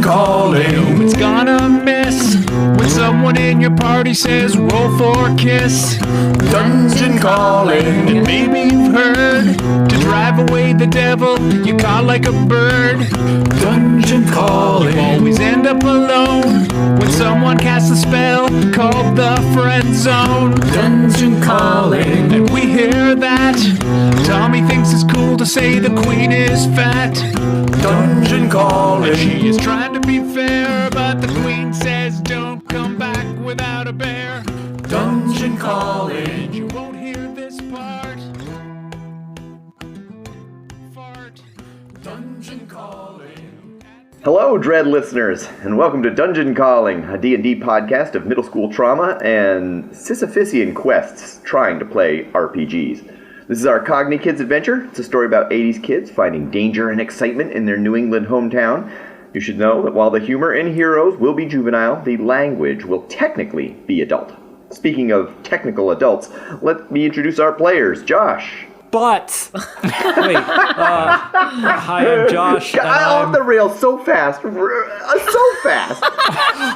calling. It's gonna miss when someone in your party says roll for a kiss. Dungeon calling. And maybe you've heard to drive away the devil you caught like a bird. Dungeon calling. You always end up alone when someone casts a spell called the friend zone. Dungeon calling. And we hear that Tommy thinks it's cool to say the queen is fat. Dungeon calling. And she is trying to be fair, but the queen says don't come back without a bear. Dungeon calling. You won't hear this part. Fart. Dungeon calling. Hello, Dread listeners, and welcome to Dungeon Calling, a D&D podcast of middle school trauma and Sisyphusian quests trying to play RPGs. This is our Cogni Kids adventure. It's a story about 80s kids finding danger and excitement in their New England hometown. You should know that while the humor and heroes will be juvenile, the language will technically be adult. Speaking of technical adults, let me introduce our players. Josh. But, wait, hi, I'm Josh. Off the rails so fast. So fast.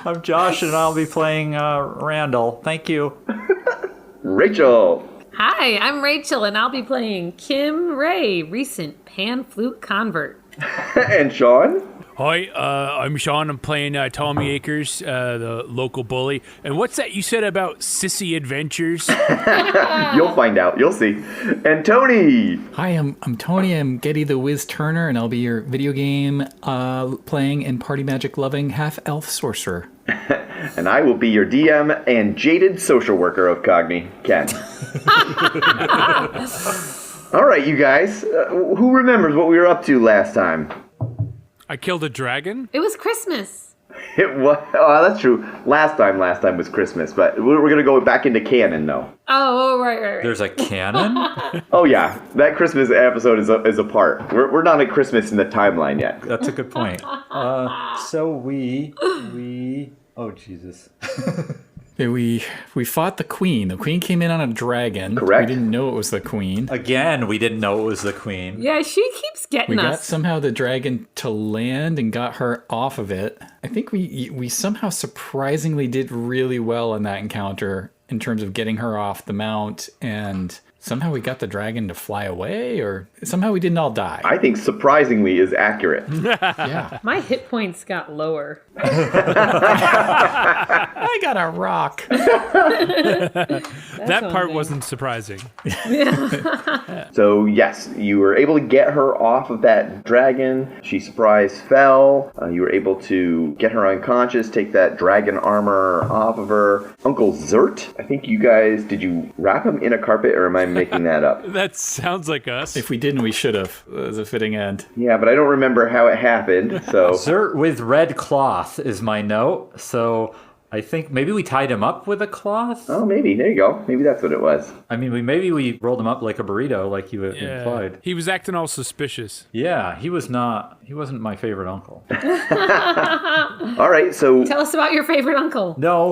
I'm Josh, and I'll be playing Randall. Thank you. Rachel. Hi, I'm Rachel, and I'll be playing Kim Ray, recent pan flute convert. And Sean. Hi, I'm Sean. I'm playing Tommy Akers, the local bully. And what's that you said about sissy adventures? You'll find out. You'll see. And Tony. Hi, I'm Tony. I'm Geddy the Wiz Turner, and I'll be your video game playing and party magic loving half-elf sorcerer. And I will be your DM and jaded social worker of Cogni, Ken. All right, you guys. Who remembers what we were up to last time? I killed a dragon? It was Christmas. It was. Oh, that's true. Last time was Christmas, but we're going to go back into canon, though. Oh, right. There's a canon? Oh, yeah. That Christmas episode is a part. We're not at Christmas in the timeline yet. That's a good point. So we... Oh, Jesus. We fought the queen. The queen came in on a dragon. Correct. We didn't know it was the queen. Again, we didn't know it was the queen. Yeah, she keeps getting We got us. somehow the dragon to land and got her off of it. I think we somehow surprisingly did really well in that encounter in terms of getting her off the mount, and somehow we got the dragon to fly away, or somehow we didn't all die. I think surprisingly is accurate. Yeah. My hit points got lower. I got a rock. That part wasn't surprising. So, yes, you were able to get her off of that dragon. She surprise fell. You were able to get her unconscious, take that dragon armor off of her. Uncle Zert, I think you guys, did you wrap him in a carpet, or am I making that up? That sounds like us. If we didn't, we should have. It was a fitting end. Yeah, but I don't remember how it happened, so... Zert with red cloth is my note, so I think maybe we tied him up with a cloth? Oh, maybe. There you go. Maybe that's what it was. I mean, maybe we rolled him up like a burrito, like you implied. He was acting all suspicious. Yeah, he wasn't my favorite uncle. All right, so... Tell us about your favorite uncle. No.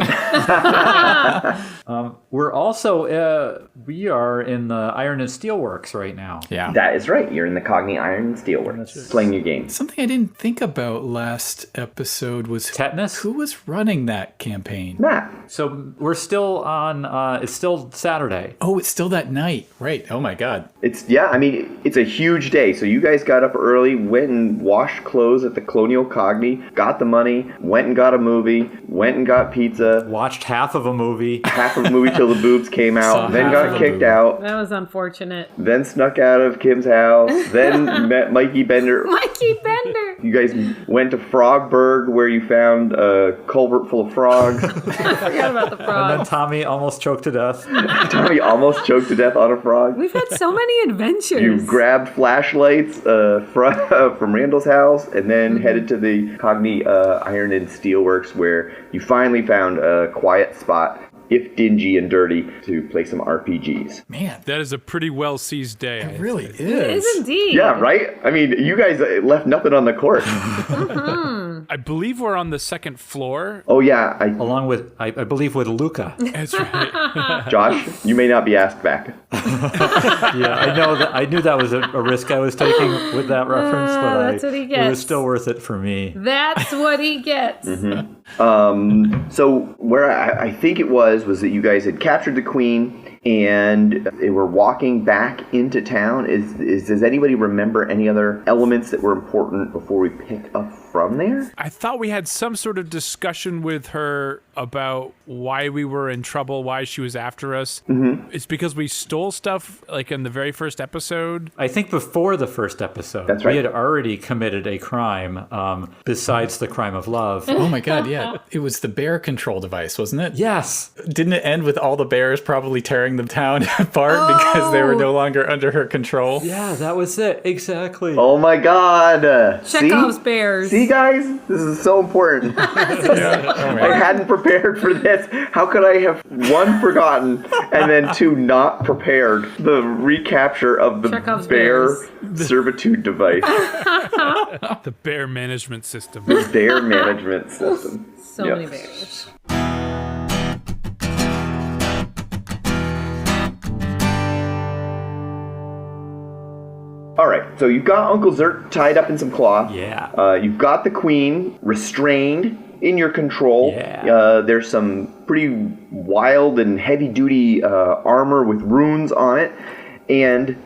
We're also, we are in the Iron and Steel Works right now. Yeah. That is right. You're in the Cogni Iron and Steel Works, playing your game. Something I didn't think about last episode was Tetanus? who was running that campaign. Matt. So we're still on, it's still Saturday. Oh, it's still that night. Right. Oh my God. It's a huge day. So you guys got up early, went and washed clothes at the Colonial Cogni, got the money, went and got a movie, went and got pizza. Watched half of a movie. Half of the movie till the boobs came out, then got kicked out, That was unfortunate. then snuck out of Kim's house, then met Mikey Bender. Mikey Bender. You guys went to Frogburg where you found a culvert full of frogs. I forgot about the And frog. then Tommy almost choked to death. Tommy almost choked to death on a frog. We've had so many adventures. You grabbed flashlights from Randall's house and then headed to the Cogni Iron and Steel Works where you finally found a quiet spot, if dingy and dirty, to play some RPGs. Man, That is a pretty well-seized day. it really is. It is indeed. Yeah, right? I mean, you guys left nothing on the court. I believe we're on the second floor. Oh yeah, Along with, I believe, with Luca. That's right. Josh, you may not be asked back. Yeah, I know that. I knew that was a risk I was taking with that reference, but that's what he it gets. was still worth it for me. That's what he gets. So where I think it was that you guys had captured the queen and they were walking back into town. Does anybody remember any other elements that were important before we pick up from there? I thought we had some sort of discussion with her about why we were in trouble, why she was after us. Mm-hmm. It's because we stole stuff like in the very first episode. I think before the first episode, That's right. we had already committed a crime besides the crime of love. Oh my god, yeah. It was the bear control device, wasn't it? Yes. Didn't it end with all the bears probably tearing the town apart because they were no longer under her control? Yeah, that was it. Exactly. Oh my God! Chekhov's bears. See, guys, this is so important. I hadn't prepared for this. How could I have, one, forgotten, and then two, not prepared the recapture of the Chekhov's bear bears. servitude device? The bear management system. Bear management system. So Yep. many bears. All right, so you've got Uncle Zert tied up in some cloth. Yeah. You've got the queen restrained in your control. Yeah. There's some pretty wild and heavy-duty armor with runes on it. And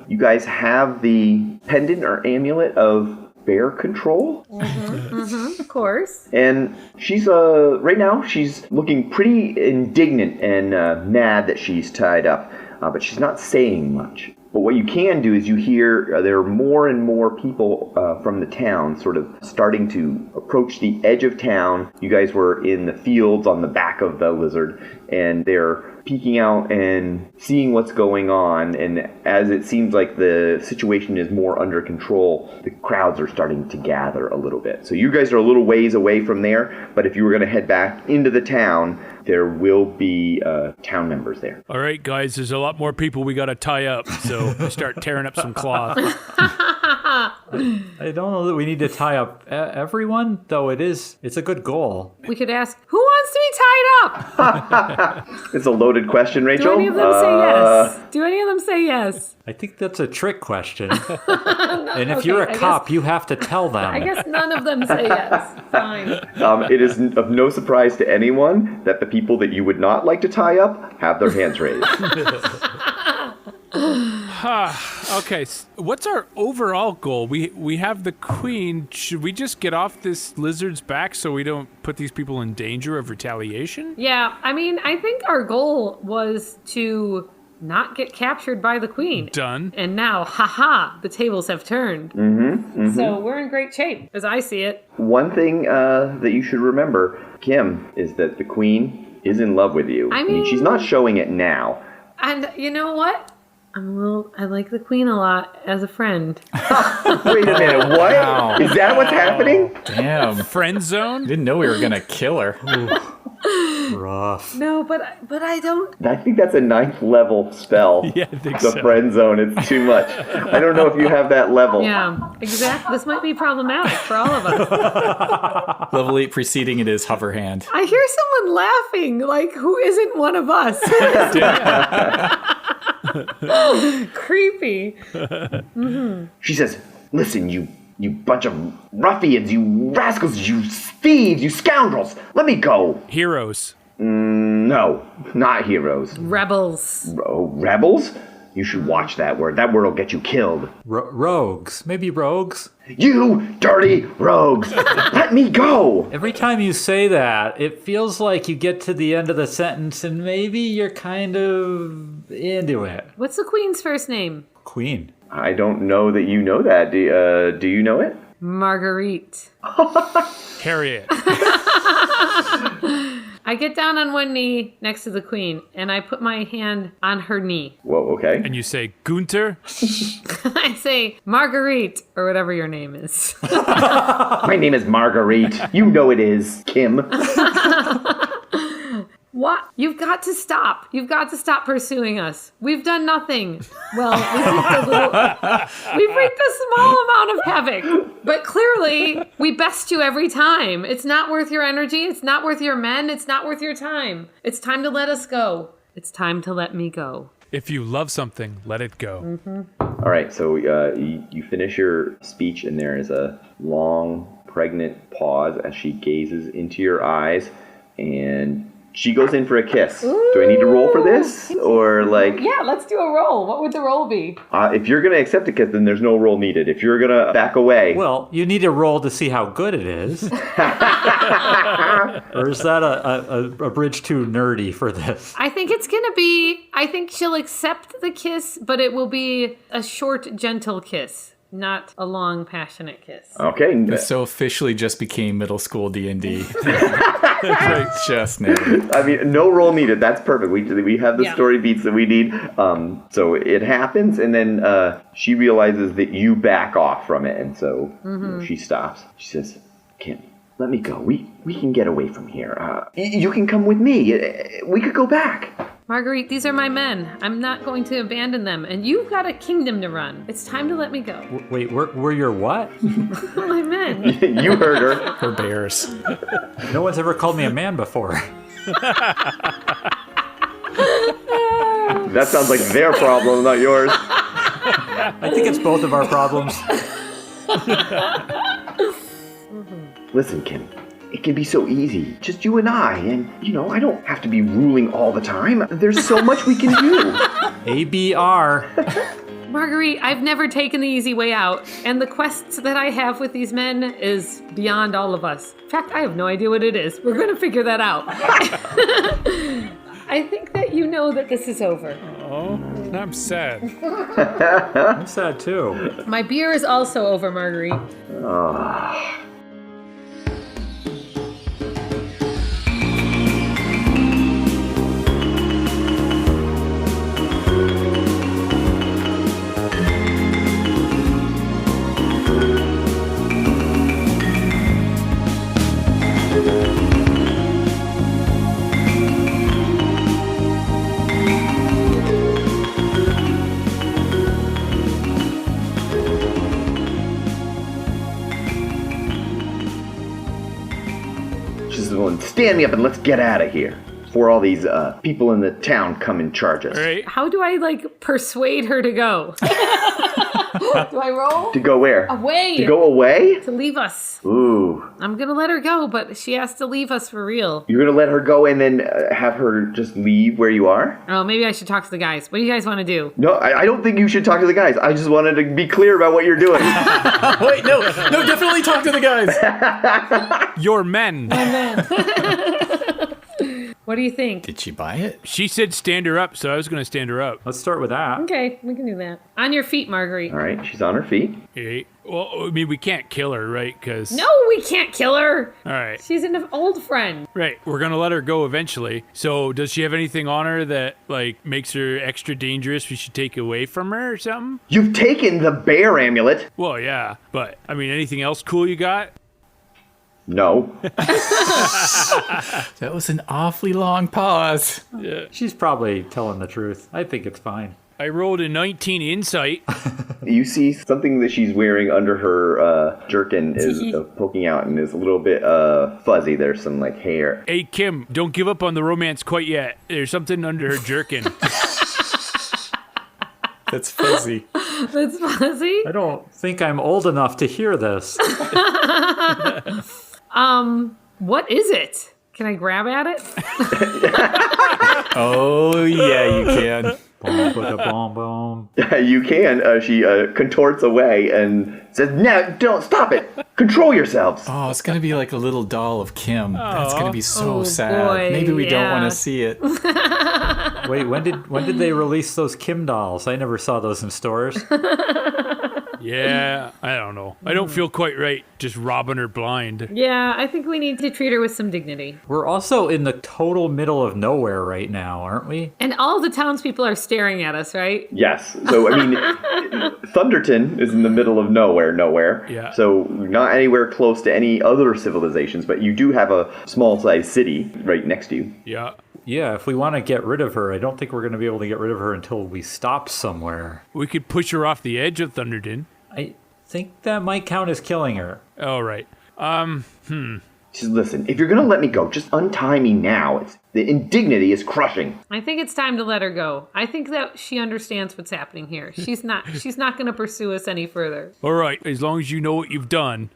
you guys have the pendant or amulet of bear control. Of course. And she's, right now, she's looking pretty indignant and mad that she's tied up. But she's not saying much. But what you can do is you hear there are more and more people from the town sort of starting to approach the edge of town. You guys were in the fields on the back of the lizard, and they're peeking out and seeing what's going on. And as it seems like the situation is more under control, the crowds are starting to gather a little bit. So you guys are a little ways away from there, but if you were going to head back into the town, there will be town members there. All right, guys, there's a lot more people we got to tie up, so we start tearing up some cloth. I don't know that we need to tie up everyone, though it's a good goal. We could ask, who wants to be tied up? It's a loaded question, Rachel. Do any of them say yes? Do any of them say yes? I think that's a trick question. And if you're a I cop, you have to tell them. I guess none of them say yes. Fine. It is of no surprise to anyone that the people that you would not like to tie up have their hands raised. Okay, what's our overall goal? We have the queen. Should we just get off this lizard's back so we don't put these people in danger of retaliation? Yeah, I mean, I think our goal was to not get captured by the queen. Done. And now, haha, the tables have turned. So we're in great shape, as I see it. One thing that you should remember, Kim, is that the queen is in love with you. I mean, she's not showing it now. And you know what? I like the queen a lot as a friend. Wait a minute, what? Wow. Is that what's happening? Damn. Friend zone? Didn't know we were gonna kill her. Rough. No, but I don't. I think that's a 9th level spell. Yeah, I think The so. friend zone, it's too much. I don't know if you have that level. Yeah, exactly. This might be problematic for all of us. Level 8 preceding it is hover hand. I hear someone laughing, like, who isn't one of us? Creepy. She says, listen, you bunch of ruffians, you rascals, you thieves, you scoundrels, let me go. Heroes. No, not heroes. Rebels. Oh, rebels? You should watch that word. That word will get you killed. Rogues. Maybe rogues? You dirty rogues! Let me go! Every time you say that, it feels like you get to the end of the sentence and maybe you're kind of into it. What's the queen's first name? Queen. I don't know that you know that. Do you know it? Marguerite. Harriet. I get down on one knee next to the queen, and I put my hand on her knee. Whoa, okay. And you say, Gunter? I say, Marguerite, or whatever your name is. My name is Marguerite. You know it is, Kim. What? You've got to stop. You've got to stop pursuing us. We've done nothing. Well, we've wreaked a small amount of havoc, but clearly we best you every time. It's not worth your energy. It's not worth your men. It's not worth your time. It's time to let us go. It's time to let me go. If you love something, let it go. Mm-hmm. All right, so you finish your speech, and there is a long, pregnant pause as she gazes into your eyes, and she goes in for a kiss. Ooh. Do I need to roll for this? Or Yeah, let's do a roll. What would the roll be? if you're going to accept a kiss, then there's no roll needed. If you're going to back away. Well, you need to roll to see how good it is. Or is that a bridge too nerdy for this? I think I think she'll accept the kiss, but it will be a short, gentle kiss, not a long, passionate kiss. Okay. This so officially just became middle school D&D. Just now. I mean, no roll needed. That's perfect. We have the story beats that we need. So it happens, and then she realizes that you back off from it, and so she stops. She says, "Kim, let me go. We can get away from here. You can come with me. We could go back." Marguerite, these are my men. I'm not going to abandon them, and you've got a kingdom to run. It's time to let me go. Wait, we're your what? My men. You heard her. Her bears. No one's ever called me a man before. That sounds like their problem, not yours. I think it's both of our problems. Listen, Kim. It can be so easy. Just you and I. And, I don't have to be ruling all the time. There's so much we can do. ABR. Marguerite, I've never taken the easy way out, and the quests that I have with these men is beyond all of us. In fact, I have no idea what it is. We're going to figure that out. I think that you know that this is over. Oh, I'm sad. I'm sad too. My beer is also over, Marguerite. Stand me up and let's get out of here before all these people in the town come and charge us. All right. How do I, persuade her to go? Do I roll? To go where? Away. To go away? To leave us. Ooh. I'm going to let her go, but she has to leave us for real. You're going to let her go and then have her just leave where you are? Oh, maybe I should talk to the guys. What do you guys want to do? No, I don't think you should talk to the guys. I just wanted to be clear about what you're doing. Wait, no, definitely talk to the guys. Your men. What do you think? Did she buy it? She said stand her up, so I was going to stand her up. Let's start with that. Okay, we can do that. On your feet, Marguerite. All right, she's on her feet. Okay. Well, I mean, we can't kill her, right? Because No, we can't kill her. All right. She's an old friend. Right. We're going to let her go eventually. So does she have anything on her that, makes her extra dangerous we should take away from her or something? You've taken the bear amulet. Well, yeah. But, I mean, anything else cool you got? No. That was an awfully long pause. Yeah. She's probably telling the truth. I think it's fine. I rolled a 19 insight. You see something that she's wearing under her jerkin is poking out and is a little bit fuzzy. There's some hair. Hey, Kim, don't give up on the romance quite yet. There's something under her jerkin. That's fuzzy. That's fuzzy. I don't think I'm old enough to hear this. What is it? Can I grab at it? Oh, yeah, you can. Boom, boom, boom. You can. She contorts away and says, "No, don't stop it. Control yourselves." Oh, it's going to be like a little doll of Kim. That's going to be so Oh, sad. boy, Maybe we don't want yeah. to see it. Wait, when did they release those Kim dolls? I never saw those in stores. Yeah, I don't know. I don't feel quite right just robbing her blind. Yeah, I think we need to treat her with some dignity. We're also in the total middle of nowhere right now, aren't we? And all the townspeople are staring at us, right? Yes. So, I mean, Thunderton is in the middle of nowhere. Yeah. So, not anywhere close to any other civilizations, but you do have a small-sized city right next to you. Yeah. yeah, if we want to get rid of her, I don't think we're going to be able to get rid of her until we stop somewhere. We could push her off the edge of Thunderdon. I think that might count as killing her. All right. Just listen, if you're gonna let me go, just untie me now. The indignity is crushing. I think it's time to let her go. I think that she understands what's happening here. She's not going to pursue us any further. All right, as long as you know what you've done.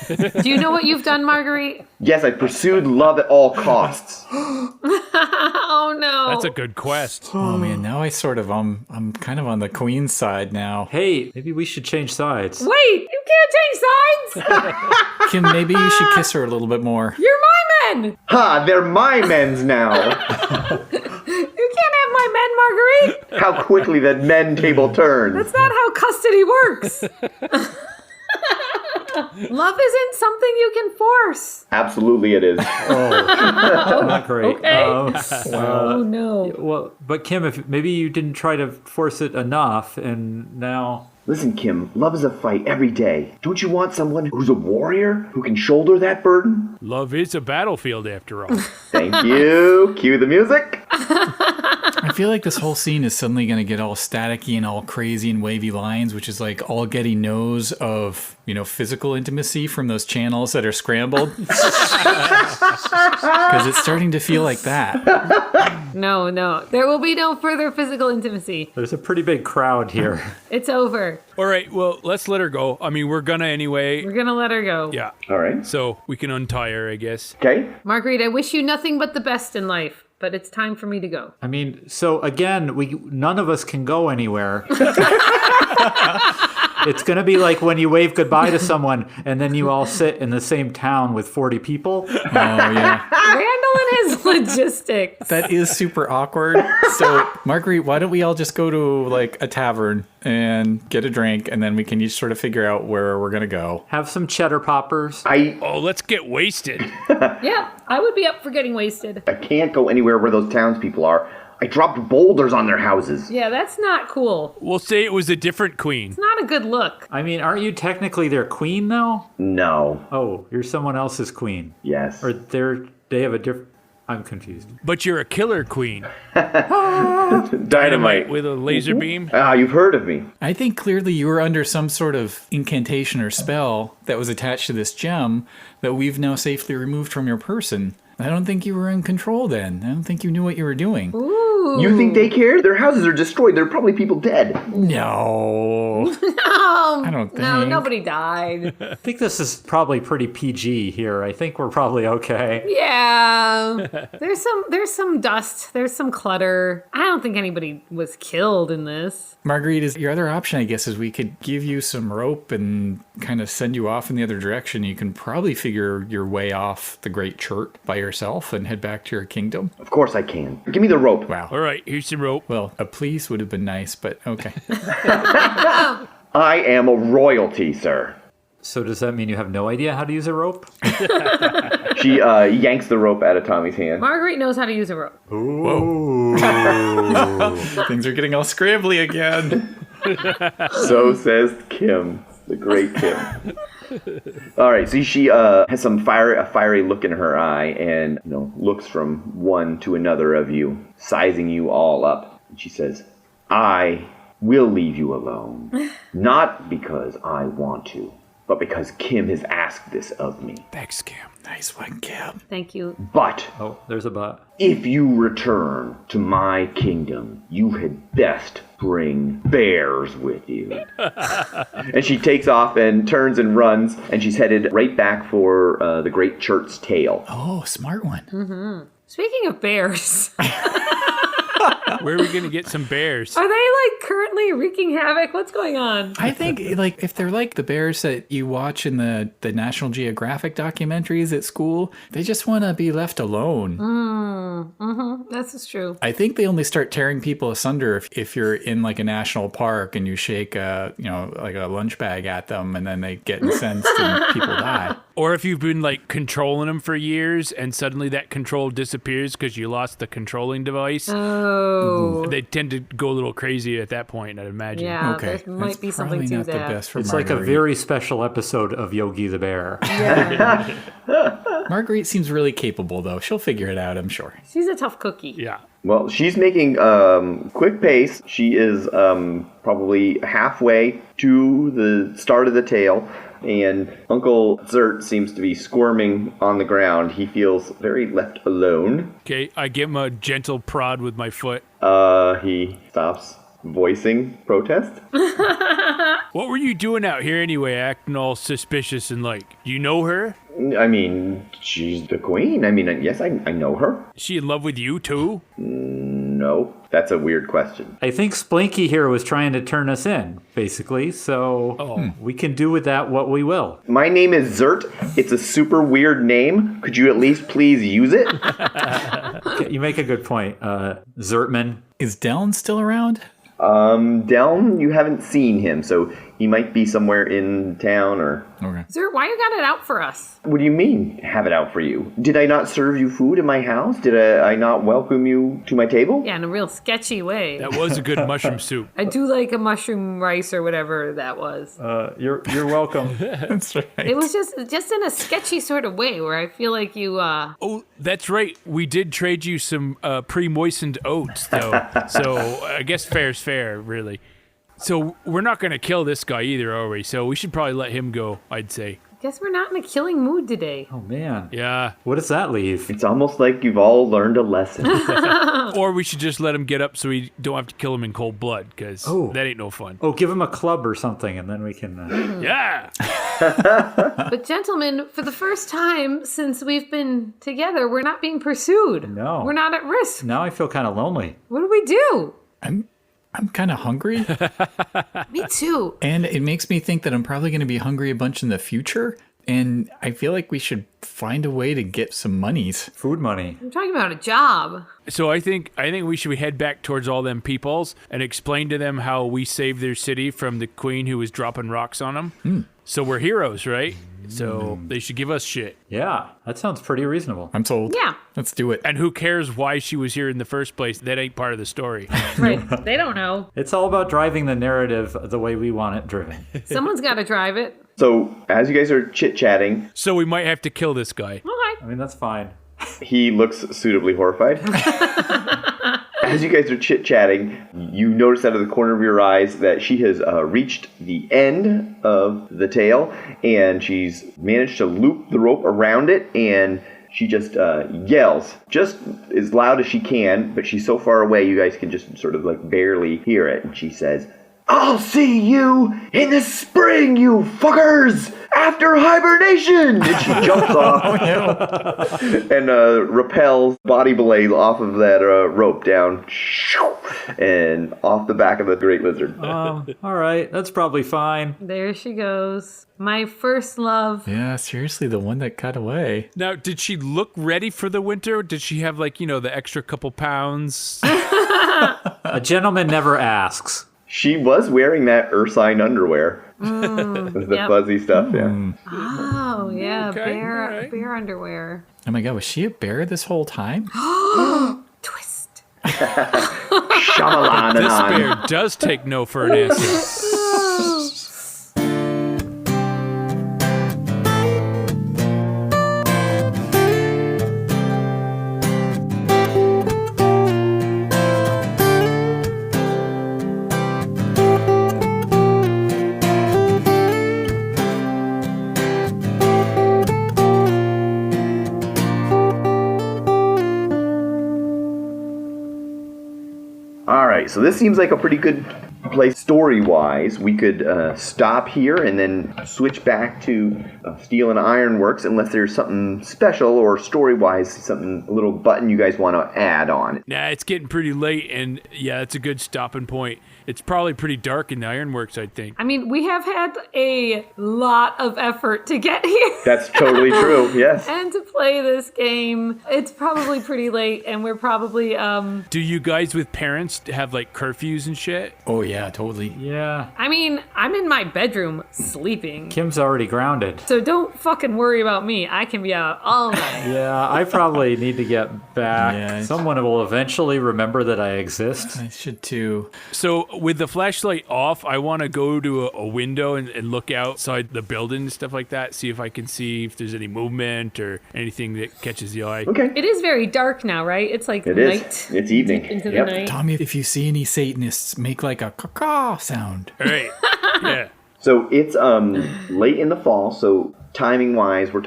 Do you know what you've done, Marguerite? Yes, I pursued love at all costs. Oh no. That's a good quest. Oh man, now I'm kind of on the queen's side now. Hey, maybe we should change sides. Wait, you can't change sides. Kim, maybe you should kiss her a little bit more. You're my men. Ha, they're my men's now. You can't have my men, Marguerite. How quickly that men table turns. That's not how custody works. Love isn't something you can force. Absolutely it is. Not great. Okay. Oh no. Well, but Kim, if maybe you didn't try to force it enough, and now... Listen, Kim, love is a fight every day. Don't you want someone who's a warrior, who can shoulder that burden? Love is a battlefield, after all. Thank you. Cue the music. I feel like this whole scene is suddenly going to get all staticky and all crazy and wavy lines, which is like all Geddy knows of, physical intimacy from those channels that are scrambled. Because it's starting to feel like that. No. There will be no further physical intimacy. There's a pretty big crowd here. It's over. All right, well, let's let her go. I mean, we're gonna anyway. We're gonna let her go. Yeah. All right. So we can untie her, I guess. Okay. Marguerite, I wish you nothing but the best in life, but it's time for me to go. I mean, so again, none of us can go anywhere. It's going to be like when you wave goodbye to someone and then you all sit in the same town with 40 people. Oh, yeah. Randall and his logistics. That is super awkward. So, Marguerite, why don't we all just go to, like, a tavern and get a drink, and then we can each sort of figure out where we're going to go. Have some cheddar poppers. Oh, let's get wasted. Yeah, I would be up for getting wasted. I can't go anywhere where those townspeople are. I dropped boulders on their houses. Yeah, that's not cool. We'll say it was a different queen. It's not a good look. I mean, aren't you technically their queen, though? No. Oh, you're someone else's queen. Yes. Or they have a different... I'm confused. But you're a killer queen. Dynamite. With a laser beam. Ah, you've heard of me. I think clearly you were under some sort of incantation or spell that was attached to this gem that we've now safely removed from your person. I don't think you were in control then. I don't think you knew what you were doing. Ooh. You think they care? Their houses are destroyed. There are probably people dead. No. I don't think. No, nobody died. I think this is probably pretty PG here. I think we're probably okay. Yeah. There's some dust. There's some clutter. I don't think anybody was killed in this. Marguerite, is your other option, I guess, is we could give you some rope and kind of send you off in the other direction. You can probably figure your way off the Great Chert by yourself and head back to your kingdom. Of course I can. Give me the rope. Wow. All right, here's some rope. Well, a police would have been nice, but okay. I am a royalty, sir. So does that mean you have no idea how to use a rope? She yanks the rope out of Tommy's hand. Marguerite knows how to use a rope. Ooh. Things are getting all scrambly again. So says Kim, the great Kim. All right, so she has a fiery look in her eye and looks from one to another of you, sizing you all up. And she says, I will leave you alone, not because I want to, but because Kim has asked this of me. Thanks, Kim. Nice one, Kim. Than't you. But Oh, there's a but. if you return to my kingdom, you had best bring bears with you. And she takes off and turns and runs, and she's headed right back for the Great Church's tail. Oh, smart one. Speaking of bears, Where are we going to get some bears? are they like currently wreaking havoc? What's going on? I think, like, if they're like the bears that you watch in the National Geographic documentaries at school, they just want to be left alone. This is true. I think they only start tearing people asunder if you're in like a national park and you shake like a lunch bag at them and then they get incensed and people die. Or if you've been like controlling them for years and suddenly that control disappears because you lost the controlling device. Oh. They tend to go a little crazy at that point, I'd imagine. Yeah, Okay, there might that's be something probably to not that. the best for It's like a Marguerite. very special episode of Yogi the Bear. Yeah. Marguerite seems really capable, though. She'll figure it out, I'm sure. She's a tough cookie. Yeah. Well, she's making quick pace. She is probably halfway to the start of the tale, and Uncle Zert seems to be squirming on the ground. He feels very left alone. Okay, I give him a gentle prod with my foot. He stops voicing protest. What were you doing out here anyway, acting all suspicious and like, you know her? I mean, she's the queen. I mean, yes, I know her. Is she in love with you too? No, that's a weird question. I think Splinky here was trying to turn us in, basically, so we can do with that what we will. My name is Zert. It's a super weird name. Could you at least please use it? You make a good point, Zertman. Is Dellen still around? Delm, you haven't seen him, so he might be somewhere in town or... Okay. Sir, why you got it out for us? What do you mean, have it out for you? Did I not serve you food in my house? Did I not welcome you to my table? Yeah, in a real sketchy way. That was a good mushroom soup. I do like a mushroom rice or whatever that was. You're welcome. That's right. It was just in a sketchy sort of way where I feel like you Oh, that's right. We did trade you some pre-moistened oats, though. So I guess fair's fair, really. So we're not going to kill this guy either, are we? So we should probably let him go, I'd say. guess we're not in a killing mood today. Oh, man. Yeah. What does that leave? It's almost like you've all learned a lesson. Or we should just let him get up so we don't have to kill him in cold blood, because that ain't no fun. Oh, give him a club or something, and then we can... Yeah. But gentlemen, for the first time since we've been together, we're not being pursued. No. We're not at risk. Now I feel kind of lonely. What do we do? I'm kind of hungry, Me too. and it makes me think that I'm probably going to be hungry a bunch in the future. And I feel like we should find a way to get some monies. Food money. I'm talking about a job. So I think we should head back towards all them peoples and explain to them how we saved their city from the queen who was dropping rocks on them. So we're heroes, right? So they should give us shit. Yeah, that sounds pretty reasonable. I'm told. Yeah. Let's do it. And who cares why she was here in the first place? That ain't part of the story. Right. They don't know. It's all about driving the narrative the way we want it driven. Someone's got to drive it. So, as you guys are chit-chatting, So we might have to kill this guy. Okay. I mean, that's fine. he looks suitably horrified. As you guys are chit-chatting, you notice out of the corner of your eyes that she has reached the end of the tail, and she's managed to loop the rope around it, and she just yells, just as loud as she can, but she's so far away you guys can just sort of like barely hear it, and she says, "I'll see you in the spring, you fuckers! After hibernation!" And she jumps off and repels body blaze off of that rope down and off the back of the great lizard. All right, that's probably fine. There she goes. My first love. Yeah, seriously, the one that got away. Now, did she look ready for the winter? Did she have, like, the extra couple pounds? A gentleman never asks. She was wearing that Ursine underwear. The fuzzy stuff, yeah. Oh, yeah. Okay, Bear, all right. bear underwear. Oh my god, was she a bear this whole time? Twist. Shyamalan and This on. bear does take no for an answer. All right, so this seems like a pretty good place story-wise. We could stop here and then switch back to Steel and Iron Works unless there's something special or story-wise, something, a little button you guys want to add on. Nah, it's getting pretty late, and yeah, it's a good stopping point. It's probably pretty dark in the Ironworks, I think. I mean, we have had a lot of effort to get here That's totally true, yes. and to play play this game. It's probably pretty late, and we're probably Do you guys with parents have like curfews and shit? Oh, yeah, totally. Yeah. I mean, I'm in my bedroom sleeping. Kim's already grounded. So don't fucking worry about me. I can be out all night. Yeah, I probably need to get back. Yeah, Someone will eventually remember that I exist. I should too. So with the flashlight off, I want to go to a window and look outside the building and stuff like that, see if I can see if there's any movement or anything that catches the eye. Okay. It is very dark now, right? It's like It night. is. It's evening. Deep into Yep. the night. Tommy, if you see any Satanists, make like a caw sound. All right. Yeah. So it's late in the fall, so timing wise we're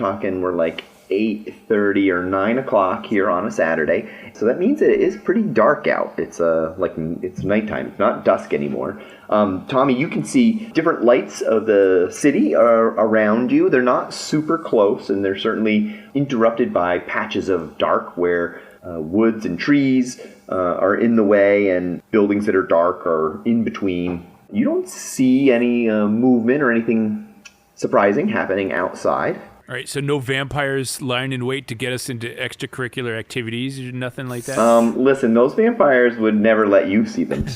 like 8:30 or 9 o'clock here on a Saturday. So that means that it is pretty dark out. It's it's nighttime. It's not dusk anymore. Tommy, you can see different lights of the city around you. They're not super close, and they're certainly interrupted by patches of dark where woods and trees are in the way, and buildings that are dark are in between. You don't see any movement or anything surprising happening outside. All right. So no vampires lying in wait to get us into extracurricular activities or nothing like that? Listen, those vampires would never let you see them.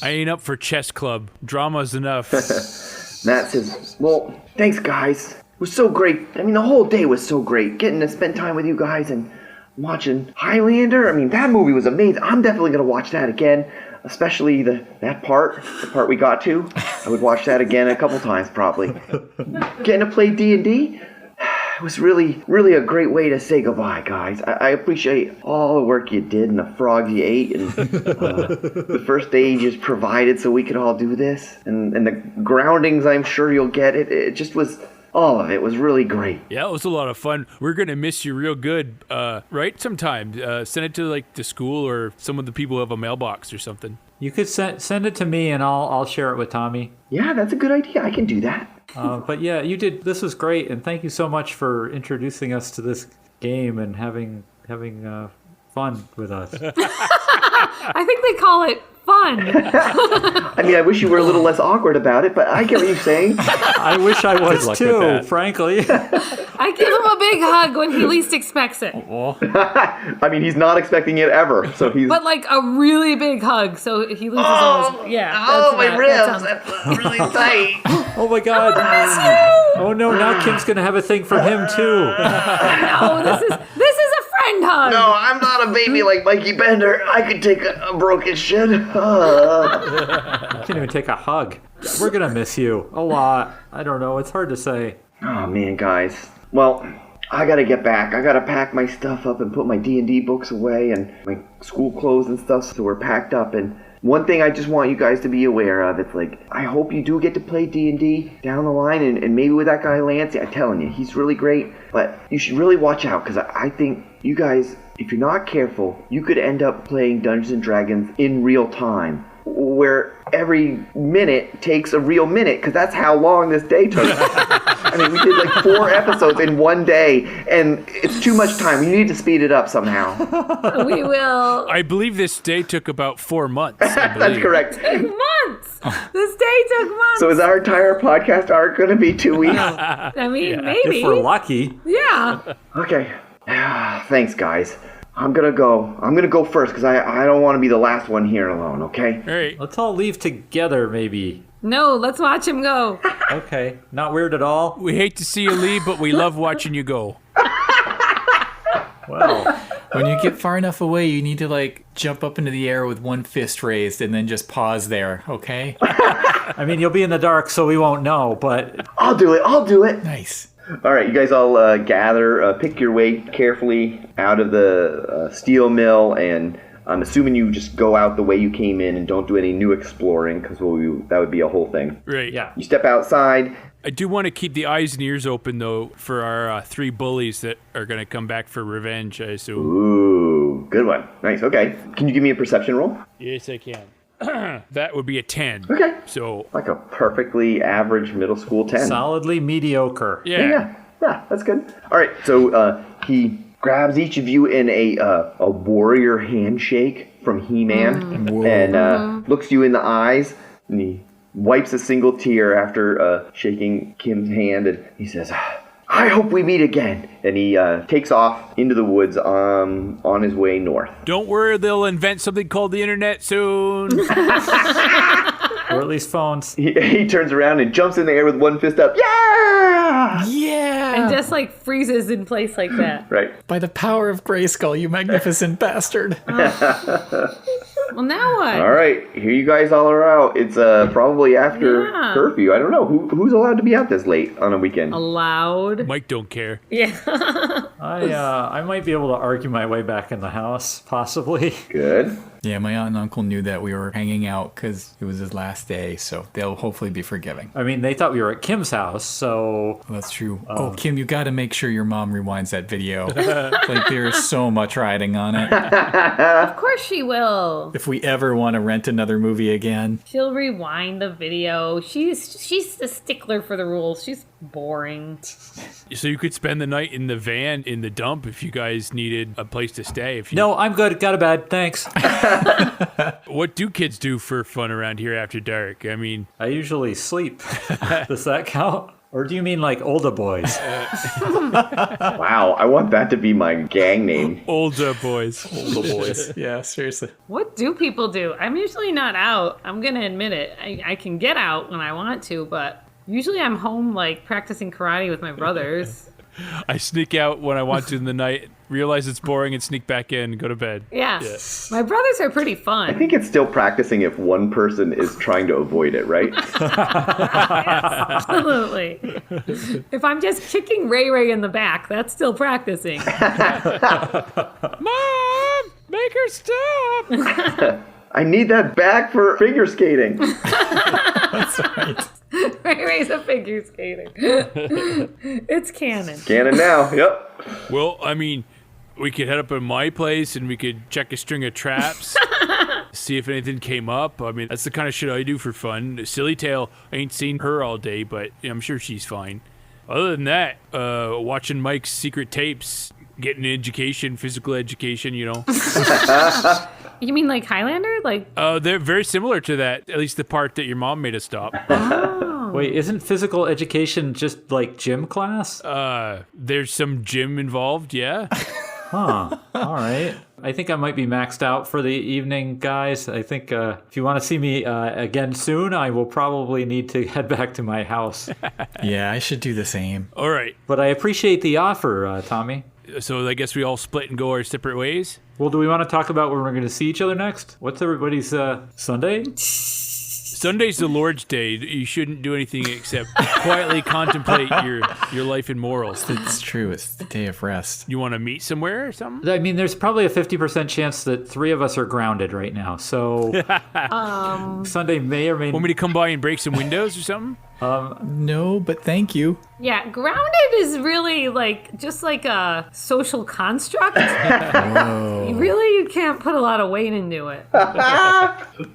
I ain't up for chess club. Drama's enough. Matt says, well, thanks, guys. It was so great. I mean, the whole day was so great. Getting to spend time with you guys and watching Highlander. I mean, that movie was amazing. I'm definitely going to watch that again, especially the part we got to. I would watch that again a couple times, probably. Getting to play D&D, it was really, really a great way to say goodbye, guys. I appreciate all the work you did and the frogs you ate and the first aid you just provided so we could all do this. And the groundings I'm sure you'll get. It just was, all of it was really great. Yeah, it was a lot of fun. We're going to miss you real good, right? Sometime. Send it to like the school or some of the people who have a mailbox or something. You could send it to me, and I'll share it with Tommy. Yeah, that's a good idea. I can do that. But yeah, you did. This was great, and thank you so much for introducing us to this game and having fun with us. I think they call it fun. I mean, I wish you were a little less awkward about it, but I get what you're saying. I wish I was luck with too, that. frankly. I give him a big hug when he least expects it. I mean, he's not expecting it ever, so he's... But like a really big hug, so he loses all his... Yeah. That's really tight. Oh my God! Oh no! Now Kim's gonna have a thing for him too. No, this is a friend hug. No, I'm not a baby like Mikey Bender. I could take a broken shit. I can't even take a hug. We're gonna miss you a lot. I don't know. It's hard to say. Oh, man, guys. Well, I gotta get back. I gotta pack my stuff up and put my D&D books away and my school clothes and stuff so we're packed up. And one thing I just want you guys to be aware of, it's like, I hope you do get to play D&D down the line, and maybe with that guy Lance, I'm telling you, he's really great, but you should really watch out, because I think you guys, if you're not careful, you could end up playing Dungeons & Dragons in real time, where every minute takes a real minute, because that's how long this day took. I mean, we did like 4 episodes in one day, and it's too much time. We need to speed it up somehow. We will. I believe this day took about 4 months. I That's believe. correct. Months. This day took months. So is our entire podcast arc going to be 2 weeks? I mean, maybe. If we're lucky. Yeah. Okay. Thanks, guys. I'm gonna go first because I don't want to be the last one here alone, okay? All right. Let's all leave together, maybe. No, let's watch him go. Okay. Not weird at all. We hate to see you leave, but we love watching you go. Well, When you get far enough away, you need to like jump up into the air with one fist raised and then just pause there, okay? I mean, you'll be in the dark, so we won't know. But I'll do it. Nice. All right, you guys all gather, pick your way carefully out of the steel mill, and I'm assuming you just go out the way you came in and don't do any new exploring, because that would be a whole thing. Right. yeah. You step outside. I do want to keep the eyes and ears open, though, for our 3 bullies that are going to come back for revenge, I assume. Ooh, good one. Nice, okay. Can you give me a perception roll? Yes, I can. That would be a 10. Okay. So, Like a perfectly average middle school 10. Solidly mediocre. yeah. Yeah, that's good. All right, so he grabs each of you in a warrior handshake from He-Man and looks you in the eyes, and he wipes a single tear after shaking Kim's hand, and he says, I hope we meet again. And he takes off into the woods on his way north. Don't worry, they'll invent something called the internet soon. Or at least phones. He turns around and jumps in the air with one fist up. Yeah! Yeah! And just like freezes in place like that. Right. By the power of Grayskull, you magnificent bastard. Well, now what? All right, here you guys all are out. It's probably after curfew. I don't know who's allowed to be out this late on a weekend. Allowed. Mike don't care. Yeah. I might be able to argue my way back in the house, possibly. Good. Yeah, my aunt and uncle knew that we were hanging out because it was his last day, so they'll hopefully be forgiving. I mean, they thought we were at Kim's house, so... Well, that's true. Oh, Kim, you got to make sure your mom rewinds that video. Like, there is so much riding on it. Of course she will. If we ever want to rent another movie again. She'll rewind the video. She's a stickler for the rules. She's boring. So you could spend the night in the van in the dump if you guys needed a place to stay. No, I'm good. Got a bed. Thanks. What do kids do for fun around here after dark? I mean, I usually sleep. Does that count? Or do you mean like older boys? Wow, I want that to be my gang name. older boys. Older boys. Yeah, seriously. What do people do? I'm usually not out. I'm going to admit it. I can get out when I want to, but usually I'm home like practicing karate with my brothers. I sneak out when I want to in the night, realize it's boring, and sneak back in and go to bed. Yeah. My brothers are pretty I fun. think it's still practicing if one person is trying to avoid it, right? Absolutely. If I'm just kicking Ray Ray in the back, that's still practicing. Mom! Make her stop! I need that back for figure skating. That's right. Ray Ray's a figure skater. It's canon. Canon now, yep. Well, I mean, we could head up at my place and we could check a string of traps, see if anything came up. I mean, that's the kind of shit I do for fun. Silly Tail, I ain't seen her all day, but I'm sure she's fine. Other than that, watching Mike's secret tapes, getting an education, physical education, you know. You mean like Highlander? Like, They're very similar to that, at least the part that your mom made us stop. Wait, isn't physical education just like gym class? There's some gym involved, yeah. Huh. All right. I think I might be maxed out for the evening, guys. I think if you want to see me again soon, I will probably need to head back to my house. Yeah, I should do the same. All right. But I appreciate the offer, Tommy. So I guess we all split and go our separate ways? Well, do we want to talk about when we're going to see each other next? What's everybody's Sunday? Sunday's the Lord's Day. You shouldn't do anything except quietly contemplate your life and morals. It's true. It's the day of rest. You want to meet somewhere or something? I mean, there's probably a 50% chance that 3 of us are grounded right now. So Sunday may or may Want me to come by and break some windows or something? No, but thank you. yeah, grounded is really like just like a social construct. You can't put a lot of weight into it.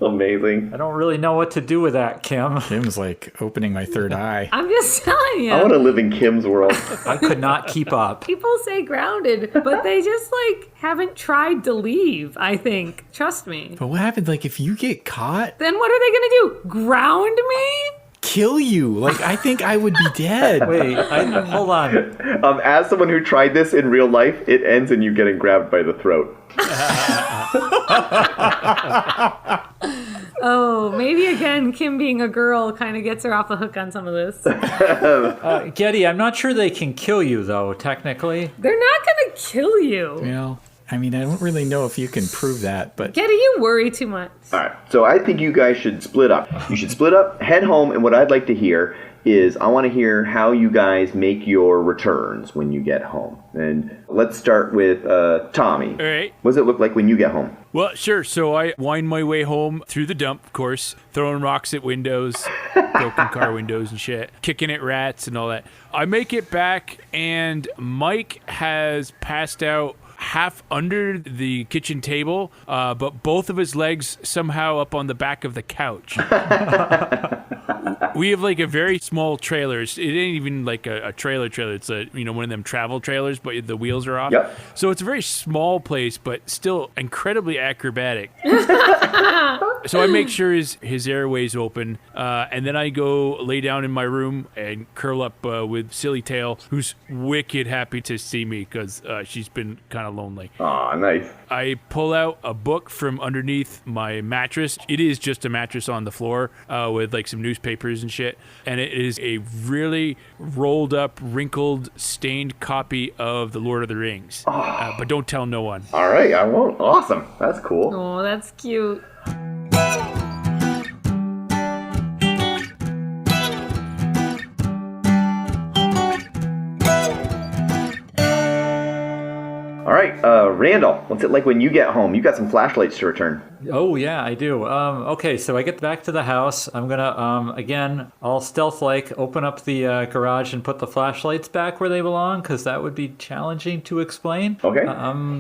Amazing. I don't really know what to do with that, Kim. Kim's like opening my third eye. I'm just telling you. I want to live in Kim's world. I could not keep up. People say grounded, but they just like haven't tried to leave, I think. Trust me. But what happens, like, if you get caught, Then what are they gonna do? Ground me? kill you? Like, I think I would be dead. Wait, hold on. As someone who tried this in real life, it ends in you getting grabbed by the throat. Oh, maybe again, Kim being a girl kind of gets her off the hook on some of this. Geddy, I'm not sure they can kill you, though, technically. They're not gonna kill you. Well, I mean, I don't really know if you can prove that, but Geddy, you worry too much. All right, so I think you guys should split up. You should split up, head home, and what I'd like to hear is I want to hear how you guys make your returns when you get home. And let's start with Tommy. All right. What does it look like when you get home? Well, sure. So I wind my way home through the dump, of course, throwing rocks at windows, broken car windows and shit, kicking at rats and all that. I make it back, and Mike has passed out half under the kitchen table, but both of his legs somehow up on the back of the couch. We have like a very small trailer. It ain't even like a trailer. It's one of them travel trailers, but the wheels are off. Yep. So it's a very small place, but still incredibly acrobatic. So I make sure his airways open, and then I go lay down in my room and curl up with Silly Tail, who's wicked happy to see me because she's been kind of lonely. Aw, nice. I pull out a book from underneath my mattress. It is just a mattress on the floor with like some newspapers and shit. And it is a really rolled up, wrinkled, stained copy of The Lord of the Rings. But don't tell no one. All right, I won't. Awesome. That's cool. Oh, that's cute. All right, Randall, what's it like when you get home? You got some flashlights to return. Oh, yeah, I do. Okay, so I get back to the house. I'm going to, again, all stealth-like, open up the garage and put the flashlights back where they belong, because that would be challenging to explain. Okay.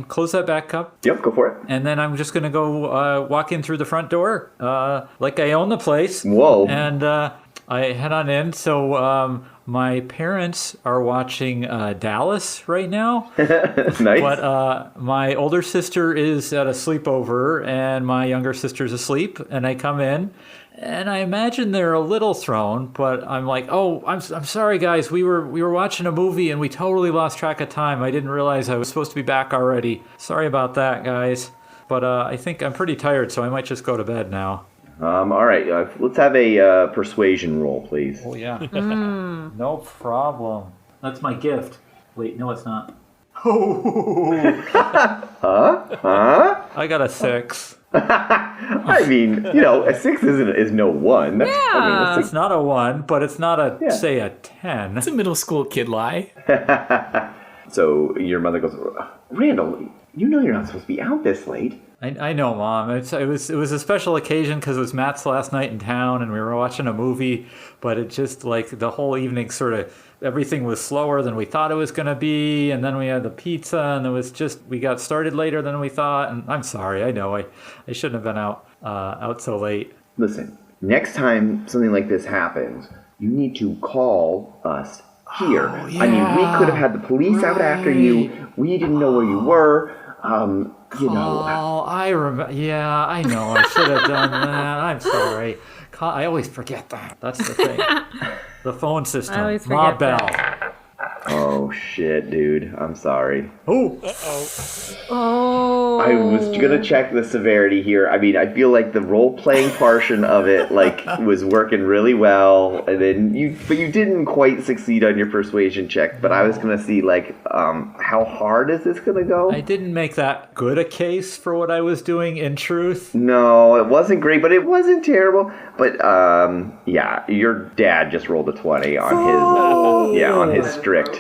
Close that back up. Yep, go for it. And then I'm just going to go walk in through the front door, like I own the place. Whoa. And I head on in. So my parents are watching Dallas right now. Nice. But my older sister is at a sleepover, and my younger sister's asleep. And I come in, and I imagine they're a little thrown. But I'm like, oh, I'm sorry, guys. We were watching a movie, and we totally lost track of time. I didn't realize I was supposed to be back already. Sorry about that, guys. But I think I'm pretty tired, so I might just go to bed now. All right, let's have a persuasion roll, please. Oh, yeah. No problem. That's my gift. Wait, no, it's not. I got a 6. I mean, a 6 is no 1. That's, I mean, It's not a 1, but it's not a, say, a 10. It's a middle school kid lie. So your mother goes, Randall, you know you're not supposed to be out this late. I know, Mom. It was a special occasion because it was Matt's last night in town, and we were watching a movie. But it just like the whole evening, sort of everything was slower than we thought it was going to be, and then we had the pizza, and it was just we got started later than we thought. And I'm sorry, I know I shouldn't have been out so late. Listen, next time something like this happens, you need to call us here. Oh, I mean, we could have had the police out after you. We didn't know where you were. Oh, I remember. Yeah, I know. I should have done that. I'm sorry. I always forget that. That's the thing. The phone system. I always Ma forget Bell. that. Oh, shit, dude. I'm sorry. Oh. Oh. I was gonna check the severity here. I mean, I feel like the role-playing portion of it, was working really well, and then you didn't quite succeed on your persuasion check. But I was gonna see, how hard is this gonna go? I didn't make that good a case for what I was doing. In truth, No, it wasn't great, but it wasn't terrible. But yeah, your dad just rolled a 20 on his strict,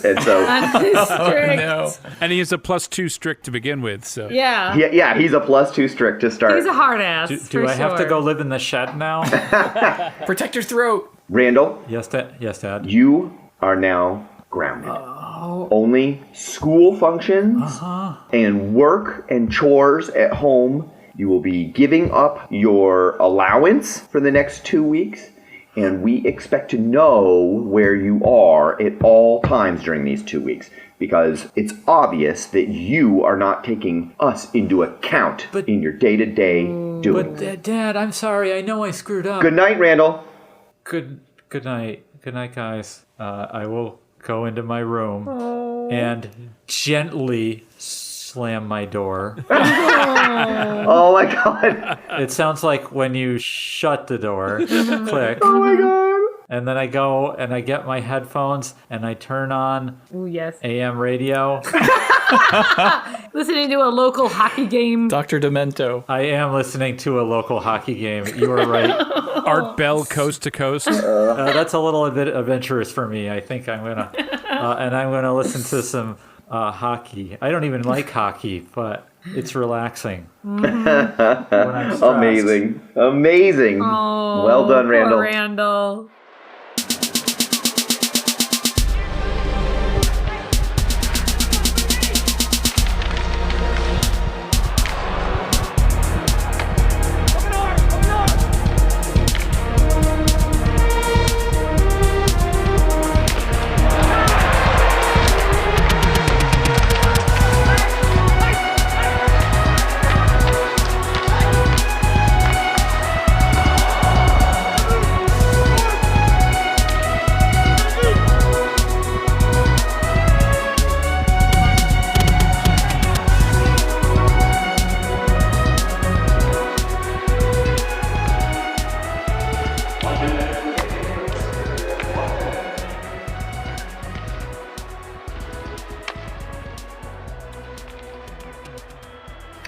and so. No. And he is a +2 strict to begin with, so. Yeah. Yeah, he's a +2 strict to start. He's a hard ass. do I have to go live in the shed now? Protect your throat. Randall, Yes, Dad. you are now grounded. Only school functions and work and chores at home. You will be giving up your allowance for the next 2 weeks, and we expect to know where you are at all times during these 2 weeks, because it's obvious that you are not taking us into account in your day-to-day doings. But Dad, I'm sorry. I know I screwed up. Good night, Randall. Good night. Good night, guys. I will go into my room and gently slam my door. Oh my god. It sounds like when you shut the door. Click. Oh my god. And then I go and I get my headphones and I turn on Ooh, yes. AM radio. Listening to a local hockey game. Dr. Demento. I am listening to a local hockey game. You are right. Art Bell coast to coast. That's a little bit adventurous for me. I think I'm gonna listen to some hockey. I don't even like hockey, but it's relaxing. When I'm stressed. Amazing. Oh, Well done, Randall. Poor Randall.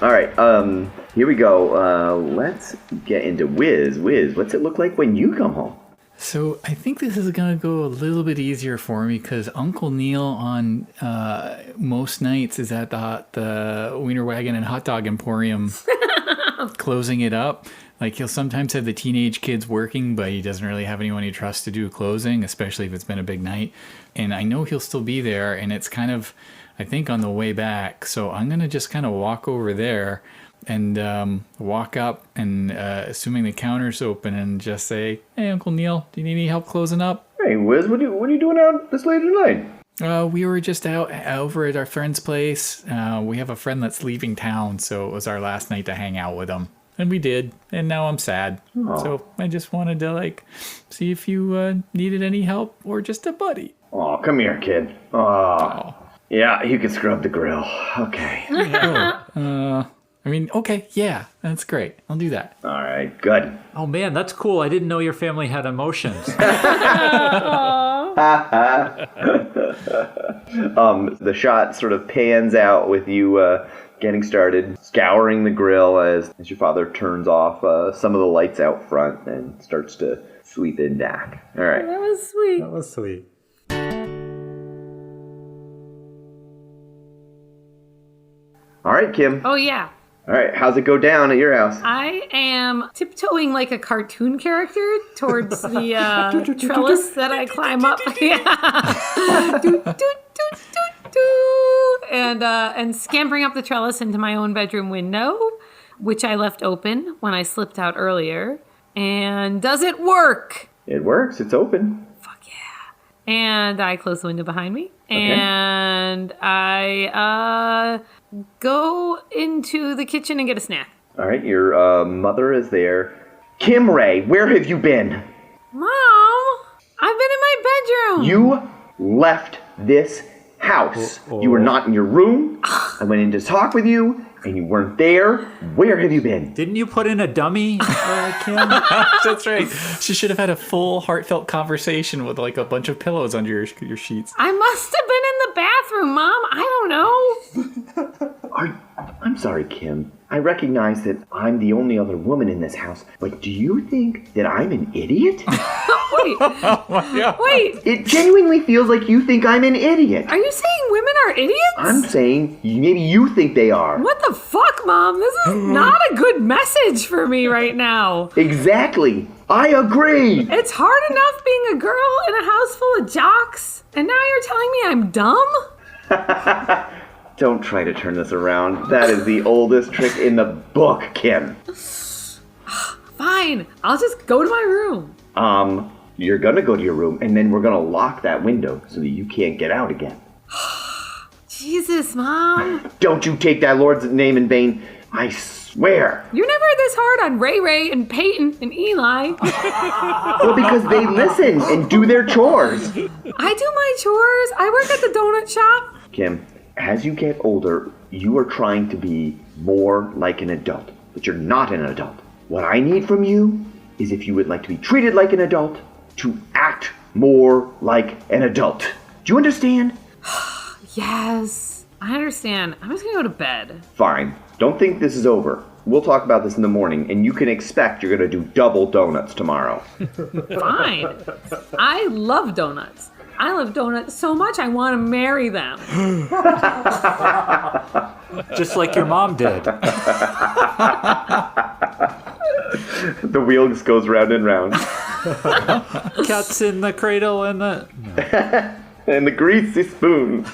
All right, here we go. Let's get into Wiz. Wiz, what's it look like when you come home? So I think this is going to go a little bit easier for me because Uncle Neil on most nights is at the Wiener Wagon and Hot Dog Emporium closing it up. Like, he'll sometimes have the teenage kids working, but he doesn't really have anyone he trusts to do closing, especially if it's been a big night. And I know he'll still be there, and it's kind of, I think, on the way back. So I'm going to just kind of walk over there and walk up and, assuming the counter's open, and just say, "Hey, Uncle Neil, do you need any help closing up?" Hey, Wiz, what are you doing out this late at night? We were just out over at our friend's place. We have a friend that's leaving town, so it was our last night to hang out with him. And we did, and now I'm sad. Aww. So I just wanted to, see if you needed any help or just a buddy. Oh, come here, kid. Oh. Yeah, you can scrub the grill. Okay. Okay, yeah, that's great. I'll do that. All right, good. Oh man, that's cool. I didn't know your family had emotions. The shot sort of pans out with you getting started, scouring the grill as your father turns off some of the lights out front and starts to sweep in back. All right. That was sweet. That was sweet. All right, Kim. Oh, yeah. All right, how's it go down at your house? I am tiptoeing like a cartoon character towards the trellis that I climb up. Yeah. Doot, doot, doot, doot, doot. And scampering up the trellis into my own bedroom window, which I left open when I slipped out earlier. And does it work? It works. It's open. Fuck yeah. And I close the window behind me. Okay. And I go into the kitchen and get a snack. All right, your mother is there. Kim Ray, where have you been? Mom, I've been in my bedroom. You left this house. You were not in your room. I went in to talk with you, and you weren't there. Where have you been? Didn't you put in a dummy, Kim? That's right. She should have had a full, heartfelt conversation with a bunch of pillows under your sheets. I must have been in the bathroom, Mom. I don't know. I'm sorry, Kim. I recognize that I'm the only other woman in this house, but do you think that I'm an idiot? Wait. It genuinely feels like you think I'm an idiot. Are you saying women are idiots? I'm saying maybe you think they are. What the fuck, Mom? This is not a good message for me right now. Exactly. I agree. It's hard enough being a girl in a house full of jocks, and now you're telling me I'm dumb? Don't try to turn this around. That is the oldest trick in the book, Kim. Fine. I'll just go to my room. You're gonna go to your room, and then we're gonna lock that window so that you can't get out again. Jesus, Mom. Don't you take that Lord's name in vain. I swear. You're never this hard on Ray Ray and Peyton and Eli. Well, because they listen and do their chores. I do my chores. I work at the donut shop. Kim, as you get older, you are trying to be more like an adult, but you're not an adult. What I need from you is, if you would like to be treated like an adult, to act more like an adult. Do you understand? Yes, I understand. I'm just gonna go to bed. Fine. Don't think this is over. We'll talk about this in the morning, and you can expect you're gonna do double donuts tomorrow. Fine. I love donuts. I love donuts so much I want to marry them. Just like your mom did. The wheel just goes round and round. Cats in the cradle and the... No. And the greasy spoon.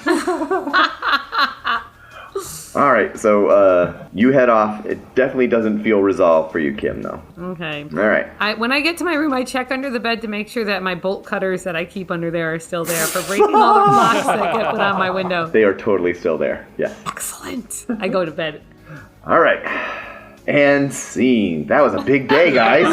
All right, so you head off. It definitely doesn't feel resolved for you, Kim, though. Okay. All right. When I get to my room, I check under the bed to make sure that my bolt cutters that I keep under there are still there for breaking all the blocks that get put on my window. They are totally still there. Yes. Excellent. I go to bed. All right. And scene. That was a big day, guys.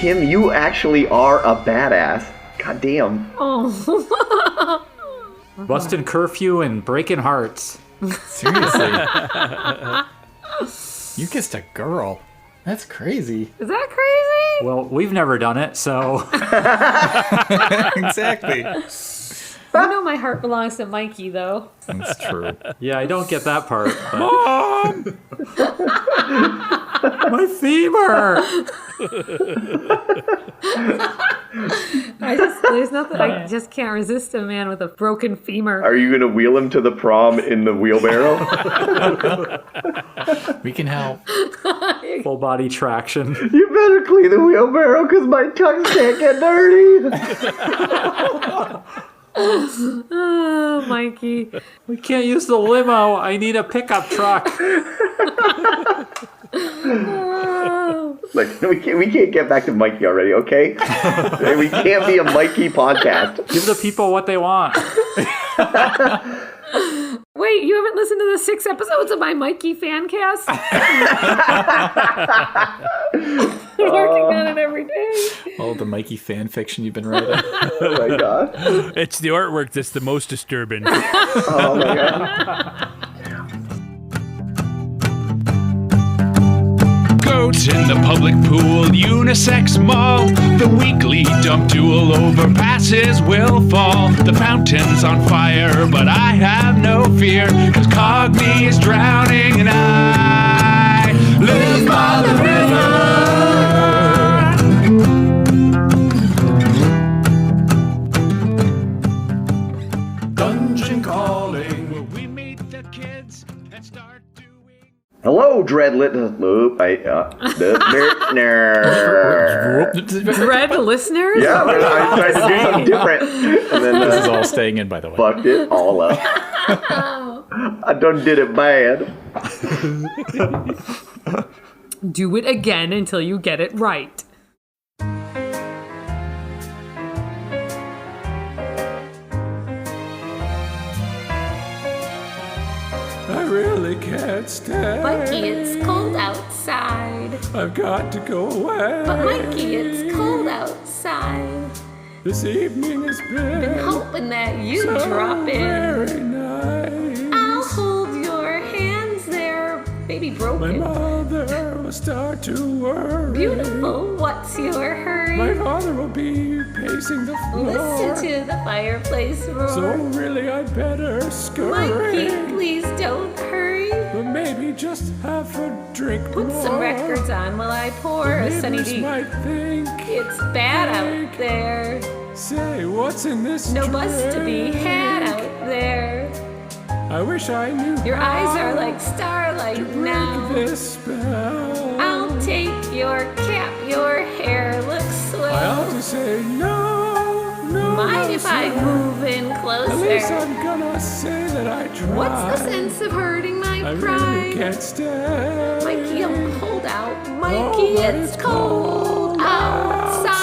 Kim, you actually are a badass. God damn. Oh. Busting curfew and breaking hearts. Seriously. You kissed a girl. That's crazy. Is that crazy? Well, we've never done it, so Exactly. You know my heart belongs to Mikey, though. That's true. yeah, I don't get that part. Mom! My femur! There's nothing, I just can't resist a man with a broken femur. Are you going to wheel him to the prom in the wheelbarrow? We can help. Full body traction. You better clean the wheelbarrow because my tux can't get dirty. Oh, Mikey. We can't use the limo. I need a pickup truck. Oh. Look, we can't get back to Mikey already, okay? We can't be a Mikey podcast. Give the people what they want. Wait, you haven't listened to the 6 episodes of my Mikey fan cast? I'm working on it every day. All the Mikey fan fiction you've been writing. Oh my god. It's the artwork that's the most disturbing. Oh my god. Goats in the public pool, unisex mall. The weekly dump duel overpasses will fall. The fountain's on fire, but I have no fear, 'cause Cogni is drowning and I live by the river. Dungeon calling, where we meet the kids and start doing. Hello, Dreadlit. Dread listeners? Yeah, I tried to do something different. And then This is all staying in, by the way. fucked it all up. I done did it bad. Do it again until you get it right. I really can't stay. Mikey, it's cold outside. I've got to go away. But Mikey, it's cold outside. This evening has been Hoping that you drop in. very nice. I'll hold your hands there, baby My broken. mother will start to worry. Beautiful, what's your hurry? My father will be pacing the floor. Listen to the fireplace roar. So really I'd better scurry. Mikey, please don't hurry. But maybe just have a drink Put more. some records on while I pour a Sunny Neighbors D. might think, It's bad out there. say, what's in this No drink? bus to be had out there. I wish I knew Your how eyes are like starlight to break now. this spell. I'll take your cap, your hair looks I ought swell. to say no, no. Mind no, if I sir. move in At least closer? I'm gonna say that I tried. What's the sense of hurting my I really pride? can't stay. Mikey, I'm cold out. Oh, Mikey, but it's cold outside.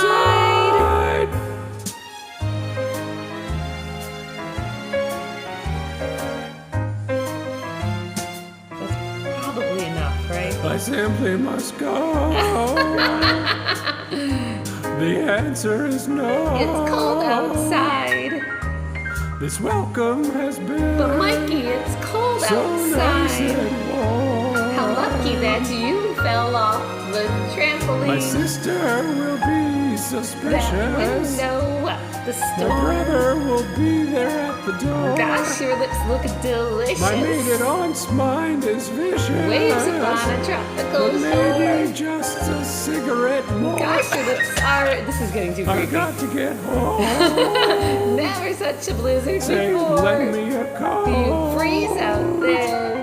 That's probably enough, right? I simply must go. The answer is no. It's cold outside. This welcome has been But Mikey, it's cold so nice outside. and warm. How lucky that you fell off the trampoline. My sister will be That suspicious. window, the My store. brother will be there at the door. Gosh, your lips look delicious. My mated aunt's mind is vicious. Waves upon a tropical But maybe shore. just a cigarette more. Gosh, your lips are. This is getting too I creepy. got to get home. Never such a blizzard Say, before. lend me a call. You freeze out there.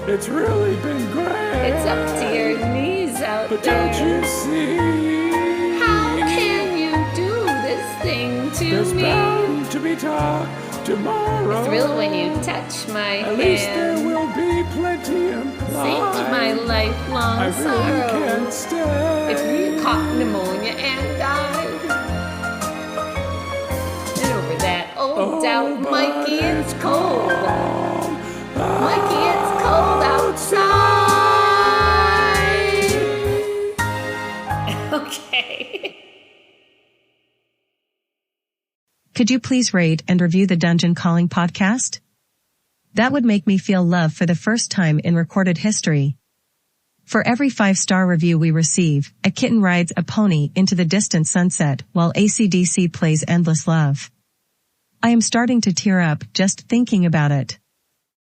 It's really been great. It's up to your knees out But there. don't you see? How can you do this thing to There's me? bound to be talk tomorrow. A thrill when you touch my At least there hand. will be plenty implied. Saved my lifelong I really sorrow. can't stay. If you caught pneumonia and died. And over that old doubt, but Mikey, it's cold. warm Mikey, it's cold outside. Okay. Could you please rate and review the Dungeon Calling podcast? That would make me feel love for the first time in recorded history. For every 5-star review we receive, a kitten rides a pony into the distant sunset while AC/DC plays Endless Love. I am starting to tear up just thinking about it.